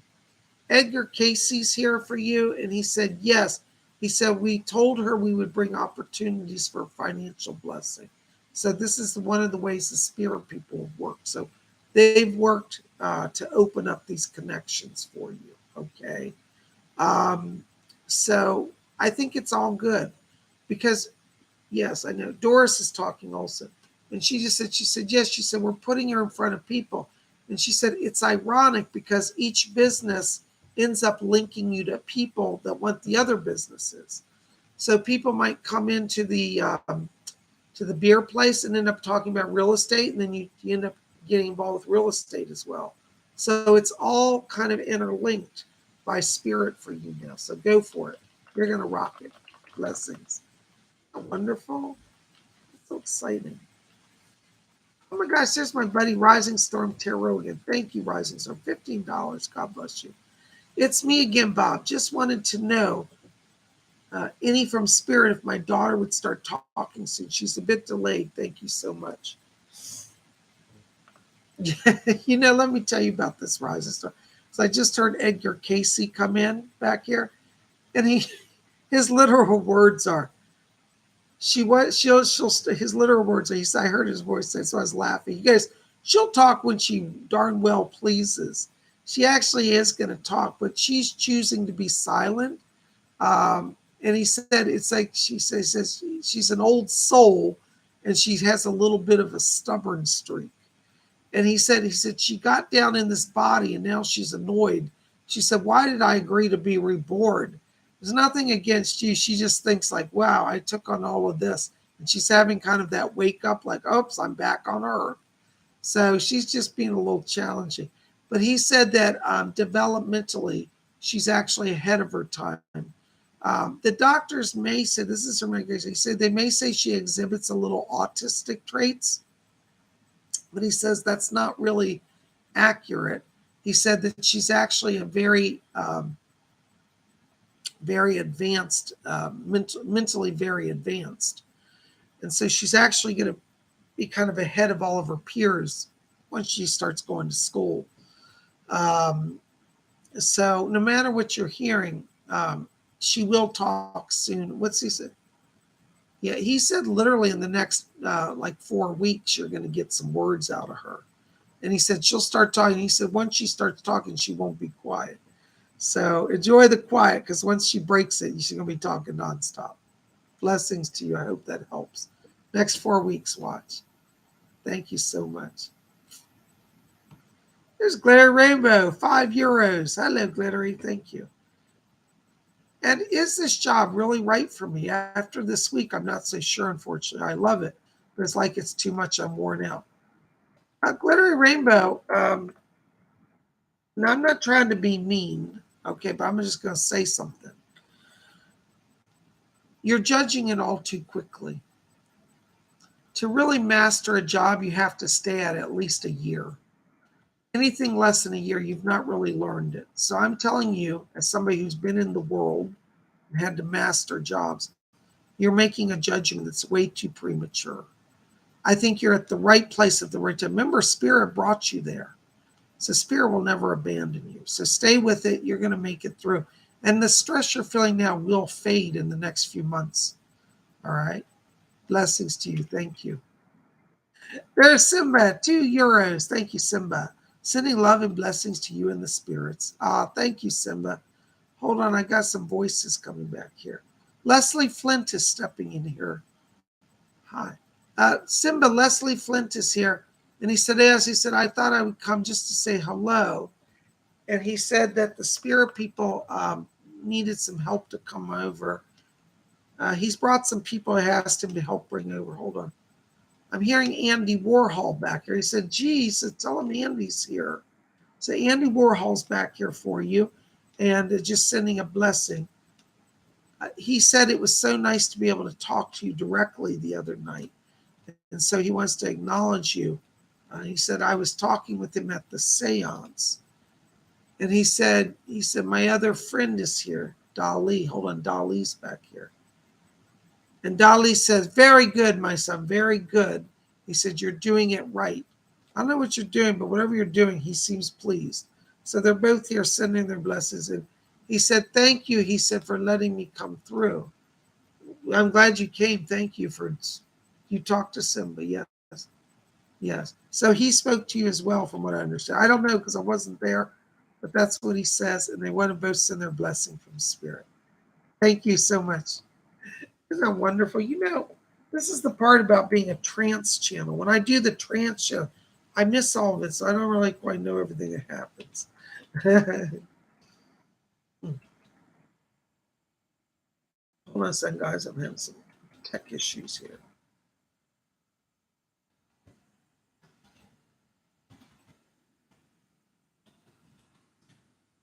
Edgar Casey's here for you. And he said, yes. He said, we told her we would bring opportunities for financial blessing. So this is one of the ways the spirit people work. So they've worked to open up these connections for you. Okay. So I think it's all good because, yes, I know Doris is talking also. And she said, yes, she said, we're putting her in front of people. And she said, it's ironic because each business ends up linking you to people that want the other businesses. So people might come into the beer place and end up talking about real estate, and then you end up getting involved with real estate as well. So it's all kind of interlinked by spirit for you now. So go for it. You're going to rock it. Blessings. Wonderful. So exciting. Oh my gosh, there's my buddy Rising Storm Tarot again. Thank you, Rising Storm. $15. God bless you. It's me again, Bob. Just wanted to know any from Spirit if my daughter would start talking soon. She's a bit delayed. Thank you so much. Let me tell you about this Rising Storm. So I just heard Edgar Casey come in back here, and his literal words are, his literal words are, I heard his voice say, so I was laughing. He goes, she'll talk when she darn well pleases. She actually is going to talk, but she's choosing to be silent. And he said, it's like she says she's an old soul and she has a little bit of a stubborn streak. And he said she got down in this body and now she's annoyed. She said, why did I agree to be reborn? There's nothing against you. She just thinks like, wow, I took on all of this. And she's having kind of that wake up like, oops, I'm back on Earth. So she's just being a little challenging. But he said that developmentally, she's actually ahead of her time. The doctors may say, this is her medication, he said they may say she exhibits a little autistic traits, but he says that's not really accurate. He said that she's actually a very, very advanced, mentally very advanced. And so she's actually going to be kind of ahead of all of her peers once she starts going to school. So no matter what you're hearing, she will talk soon. What's he said? Yeah, he said literally in the next 4 weeks, you're going to get some words out of her. And he said she'll start talking. He said once she starts talking, she won't be quiet. So enjoy the quiet because once she breaks it, she's going to be talking nonstop. Blessings to you. I hope that helps. Next 4 weeks, watch. Thank you so much. There's Glittery Rainbow, €5. Hello, Glittery. Thank you. And is this job really right for me? After this week, I'm not so sure, unfortunately. I love it, but it's like it's too much. I'm worn out. Glittery Rainbow, now I'm not trying to be mean, okay, but I'm just going to say something. You're judging it all too quickly. To really master a job, you have to stay at least a year. Anything less than a year, you've not really learned it. So I'm telling you, as somebody who's been in the world and had to master jobs, you're making a judgment that's way too premature. I think you're at the right place at the right time. Remember, Spirit brought you there. So Spirit will never abandon you. So stay with it. You're going to make it through. And the stress you're feeling now will fade in the next few months. All right. Blessings to you. Thank you. There's Simba, €2. Thank you, Simba. Sending love and blessings to you and the spirits. Thank you, Simba. Hold on, I got some voices coming back here. Leslie Flint is stepping in here. Hi. Simba, Leslie Flint is here. And he said, yes, he said, I thought I would come just to say hello. And he said that the spirit people needed some help to come over. He's brought some people I asked him to help bring over. Hold on. I'm hearing Andy Warhol back here. He said, geez, tell him Andy's here. So Andy Warhol's back here for you and just sending a blessing. He said it was so nice to be able to talk to you directly the other night. And so he wants to acknowledge you. He said, I was talking with him at the seance. And he said, my other friend is here, Dali. Hold on, Dali's back here. And Dali says, very good, my son, very good. He said, you're doing it right. I don't know what you're doing, but whatever you're doing, he seems pleased. So they're both here sending their blessings. And he said, thank you, he said, for letting me come through. I'm glad you came. Thank you you talked to Simba. Yes. Yes. So he spoke to you as well, from what I understand. I don't know because I wasn't there, but that's what he says. And they want to both send their blessing from Spirit. Thank you so much. Isn't that wonderful? This is the part about being a trance channel. When I do the trance show, I miss all of it, so I don't really quite know everything that happens. Hold on a second, guys. I'm having some tech issues here.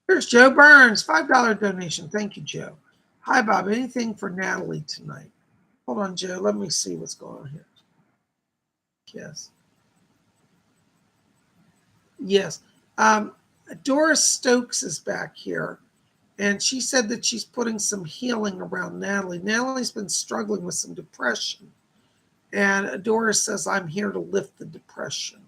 There's Joe Burns, $5 donation. Thank you, Joe. Hi, Bob. Anything for Natalie tonight? Hold on, Joe. Let me see what's going on here. Yes. Yes. Doris Stokes is back here, and she said that she's putting some healing around Natalie. Natalie's been struggling with some depression, and Doris says, I'm here to lift the depression.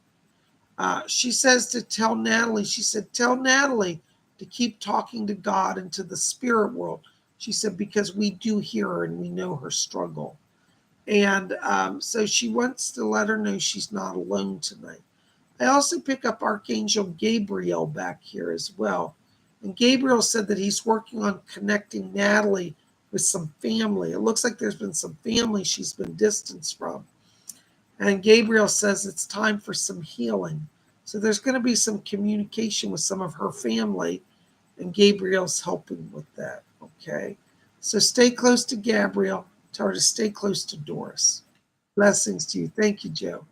She says to tell Natalie, she said, tell Natalie to keep talking to God and to the spirit world. She said, because we do hear her and we know her struggle. And so she wants to let her know she's not alone tonight. I also pick up Archangel Gabriel back here as well. And Gabriel said that he's working on connecting Natalie with some family. It looks like there's been some family she's been distanced from. And Gabriel says it's time for some healing. So there's going to be some communication with some of her family, and Gabriel's helping with that, okay? So stay close to Gabriel. Tell her to stay close to Doris. Blessings to you. Thank you, Joe.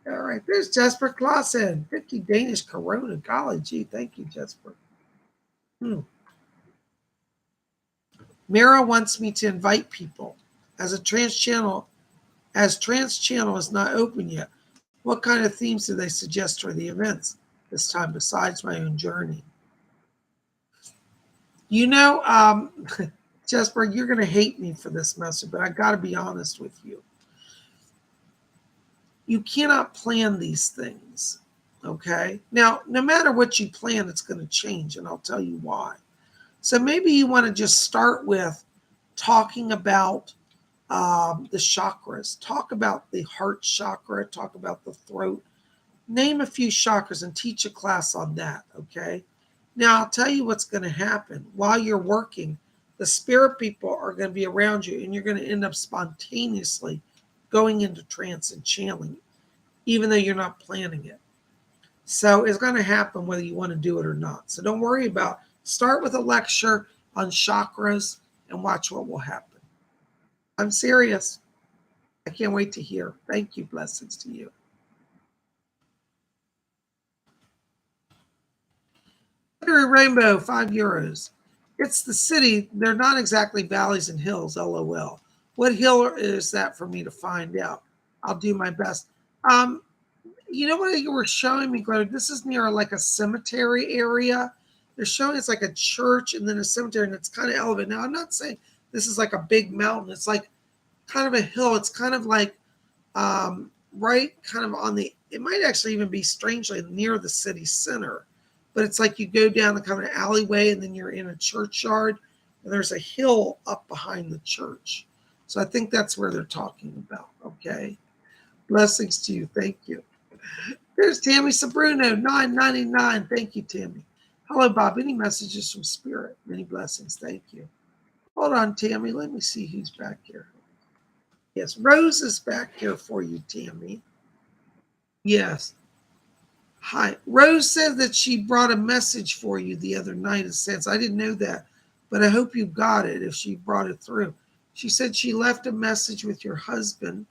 All right, there's Jesper Clausen, 50 Danish Corona. Golly gee, thank you, Jesper. Mira wants me to invite people. As trans channel is not open yet, what kind of themes do they suggest for the events this time besides my own journey? Jesper, you're going to hate me for this message, but I got to be honest with you. You cannot plan these things, okay? Now, no matter what you plan, it's going to change, and I'll tell you why. So maybe you want to just start with talking about the chakras. Talk about the heart chakra. Talk about the throat. Name a few chakras and teach a class on that, okay? Now, I'll tell you what's going to happen. While you're working, the spirit people are going to be around you, and you're going to end up spontaneously going into trance and channeling, even though you're not planning it. So it's going to happen whether you want to do it or not. So don't worry about it. Start with a lecture on chakras and watch what will happen. I'm serious. I can't wait to hear. Thank you. Blessings to you. Rainbow, €5. It's the city. They're not exactly valleys and hills, LOL. What hill is that for me to find out? I'll do my best. You know what you were showing me, Greg? This is near like a cemetery area. They're showing it's like a church and then a cemetery, and it's kind of elevated. Now, I'm not saying this is like a big mountain. It's like kind of a hill. It's kind of like right kind of on the, it might actually even be strangely near the city center. but it's like you go down the kind of alleyway and then you're in a churchyard and there's a hill up behind the church. So I think that's where they're talking about. Okay. Blessings to you. Thank you. There's Tammy Sabruno, $9.99. Thank you, Tammy. Hello, Bob. Any messages from Spirit? Many blessings. Thank you. Hold on, Tammy. Let me see who's back here. Yes, Rose is back here for you, Tammy. Yes. Hi. Rose said that she brought a message for you the other night. It says, I didn't know that, but I hope you got it if she brought it through. She said she left a message with your husband,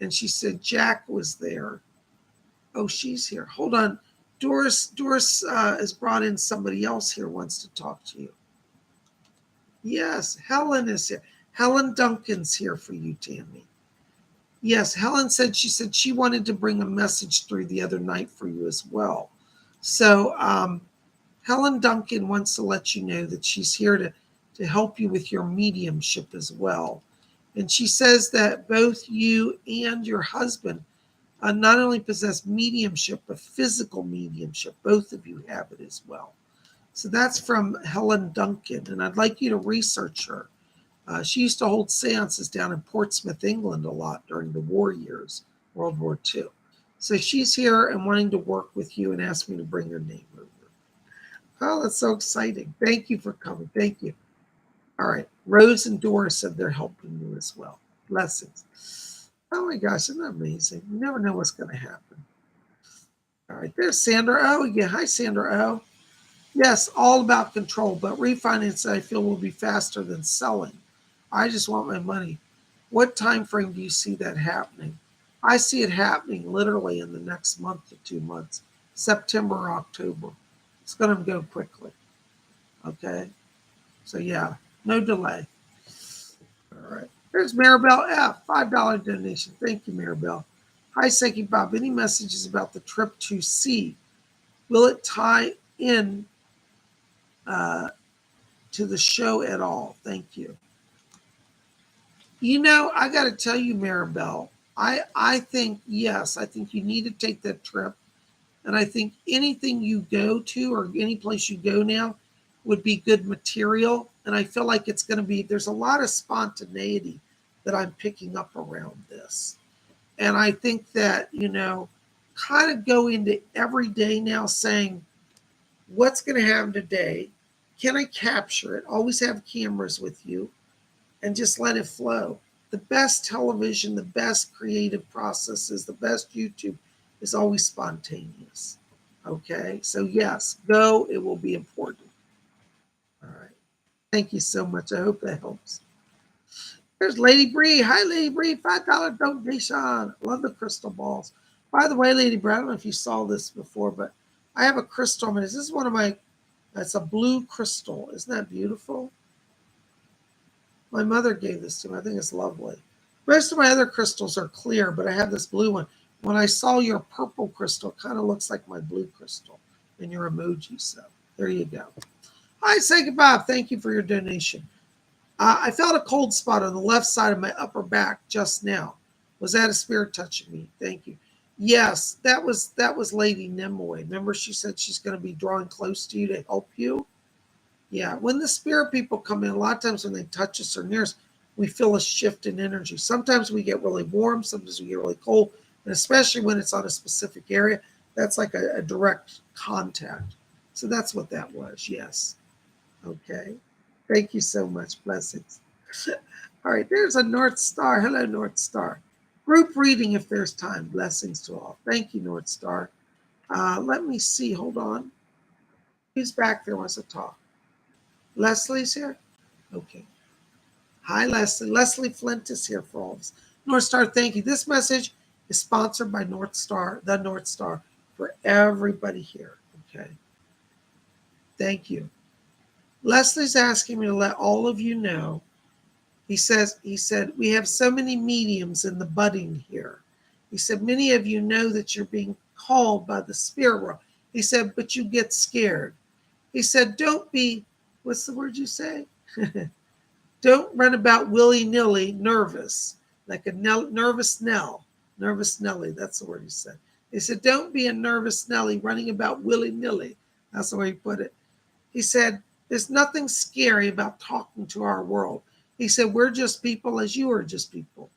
and she said Jack was there. Oh, she's here. Hold on. Doris has brought in somebody else here, wants to talk to you. Yes, Helen is here. Helen Duncan's here for you, Tammy. Yes, Helen said she wanted to bring a message through the other night for you as well. So Helen Duncan wants to let you know that she's here to help you with your mediumship as well. And she says that both you and your husband not only possess mediumship, but physical mediumship. Both of you have it as well. So that's from Helen Duncan, and I'd like you to research her. She used to hold seances down in Portsmouth, England a lot during the war years, World War II. So she's here and wanting to work with you and asked me to bring her name over. Oh, that's so exciting. Thank you for coming. Thank you. All right. Rose and Doris said they're helping you as well. Blessings. Oh my gosh, isn't that amazing? You never know what's going to happen. All right. There's Sandra O again. Hi, Sandra O. Yes, all about control, but refinance I feel will be faster than selling. I just want my money. What time frame do you see that happening? I see it happening literally in the next month to 2 months, September or October. It's going to go quickly. Okay? So yeah, no delay. All right. There's Maribel F., $5 donation. Thank you, Maribel. Hi, Psychic Bob. Any messages about the trip to sea? Will it tie in to the show at all? Thank you. You know, I got to tell you, Maribel, I think, yes, I think you need to take that trip. And I think anything you go to or any place you go now would be good material. And I feel like it's going to be, there's a lot of spontaneity that I'm picking up around this. And I think that, you know, kind of go into every day now saying, what's going to happen today? Can I capture it? Always have cameras with you and just let it flow. The best television, the best creative processes, the best YouTube is always spontaneous. Okay, so yes, go. It will be important. All right. Thank you so much. I hope that helps. There's Lady Bree. Hi, Lady Bree. $5 donation. Love the crystal balls. By the way, Lady Bree, I don't know if you saw this before, but I have a crystal. This is one of my, it's a blue crystal. Isn't that beautiful? My mother gave this to me. I think it's lovely. Most of my other crystals are clear, but I have this blue one. When I saw your purple crystal, it kind of looks like my blue crystal in your emoji. So there you go. Hi, Psychic Bob. Thank you for your donation. I felt a cold spot on the left side of my upper back just now. Was that a spirit touching me? Thank you. Yes, that was Lady Nimue. Remember, she said she's going to be drawing close to you to help you. Yeah, when the spirit people come in, a lot of times when they touch us or near us, we feel a shift in energy. Sometimes we get really warm, sometimes we get really cold, and especially when it's on a specific area, that's like a direct contact. So that's what that was, yes. Okay. Thank you so much. Blessings. All right, there's a North Star. Hello, North Star. Group reading if there's time. Blessings to all. Thank you, North Star. Let me see. Hold on. Who's back there wants to talk? Leslie's here? Okay. Hi, Leslie. Leslie Flint is here for all of us. North Star, thank you. This message is sponsored by North Star, the North Star, for everybody here. Okay. Thank you. Leslie's asking me to let all of you know. He said, we have so many mediums in the budding here. He said, many of you know that you're being called by the spirit world. He said, but you get scared. He said, don't be, what's the word you say? Don't run about willy-nilly nervous, like a nervous Nell. Nervous Nelly, that's the word he said. He said, don't be a nervous Nelly running about willy-nilly That's the way he put it. He said, there's nothing scary about talking to our world. He said, we're just people as you are just people.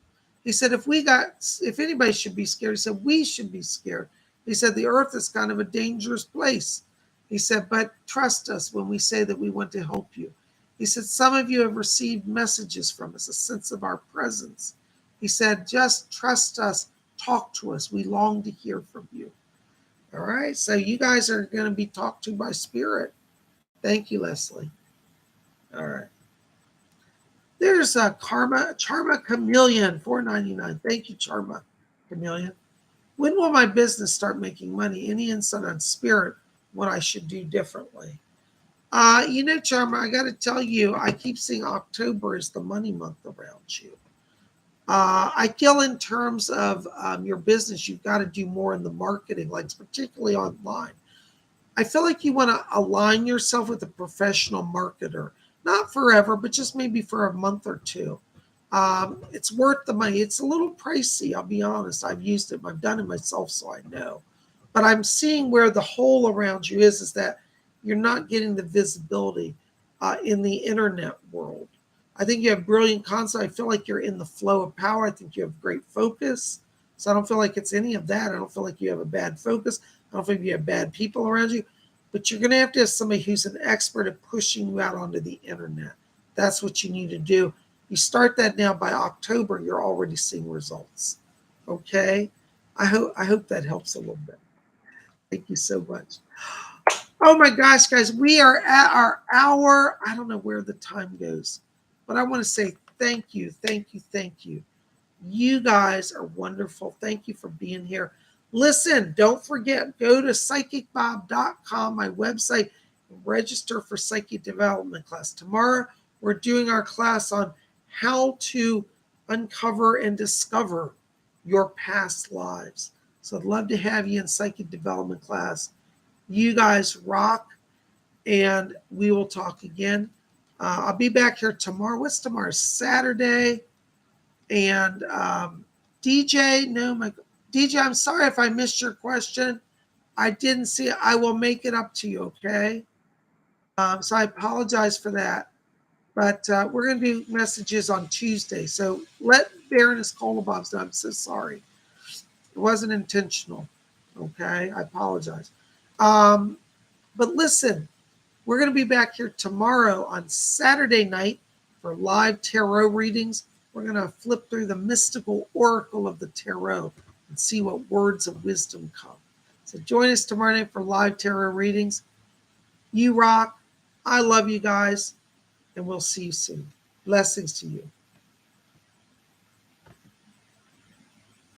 He said, if anybody should be scared, he said, we should be scared. He said, the earth is kind of a dangerous place. He said, but trust us when we say that we want to help you. He said, some of you have received messages from us, a sense of our presence. He said, just trust us, talk to us. We long to hear from you. All right, so you guys are going to be talked to by spirit. Thank you, Leslie. All right. There's a Charma Chameleon, $4.99. Thank you, Charma Chameleon. When will my business start making money? Any insight on spirit, what I should do differently? Charma, I got to tell you, I keep seeing October is the money month around you. I feel in terms of your business, you've got to do more in the marketing, like particularly online. I feel like you want to align yourself with a professional marketer, not forever, but just maybe for a month or two. It's worth the money. It's a little pricey, I'll be honest. I've used it. I've done it myself, so I know. But I'm seeing where the hole around you is that you're not getting the visibility in the internet world. I think you have brilliant concepts. I feel like you're in the flow of power. I think you have great focus. So I don't feel like it's any of that. I don't feel like you have a bad focus. I don't think you have bad people around you. But you're going to have somebody who's an expert at pushing you out onto the internet. That's what you need to do. You start that now. By October, you're already seeing results. Okay? I hope that helps a little bit. Thank you so much. Oh my gosh, guys, we are at our hour. I don't know where the time goes, but I want to say thank you, thank you, thank you. You guys are wonderful. Thank you for being here. Listen, don't forget, go to PsychicBob.com, my website, and register for Psychic Development class. Tomorrow, we're doing our class on how to uncover and discover your past lives. So I'd love to have you in Psychic Development class. You guys rock, and we will talk again. I'll be back here tomorrow. What's tomorrow? Saturday. And DJ, DJ, I'm sorry if I missed your question. I didn't see it. I will make it up to you, okay? So I apologize for that. But we're going to do messages on Tuesday. So let Baroness Kolobobs know I'm so sorry. It wasn't intentional, okay? I apologize. But listen, we're going to be back here tomorrow on Saturday night for live tarot readings. We're going to flip through the mystical oracle of the tarot and see what words of wisdom come. So join us tomorrow night for live tarot readings. You rock. I love you guys, and we'll see you soon. Blessings to you.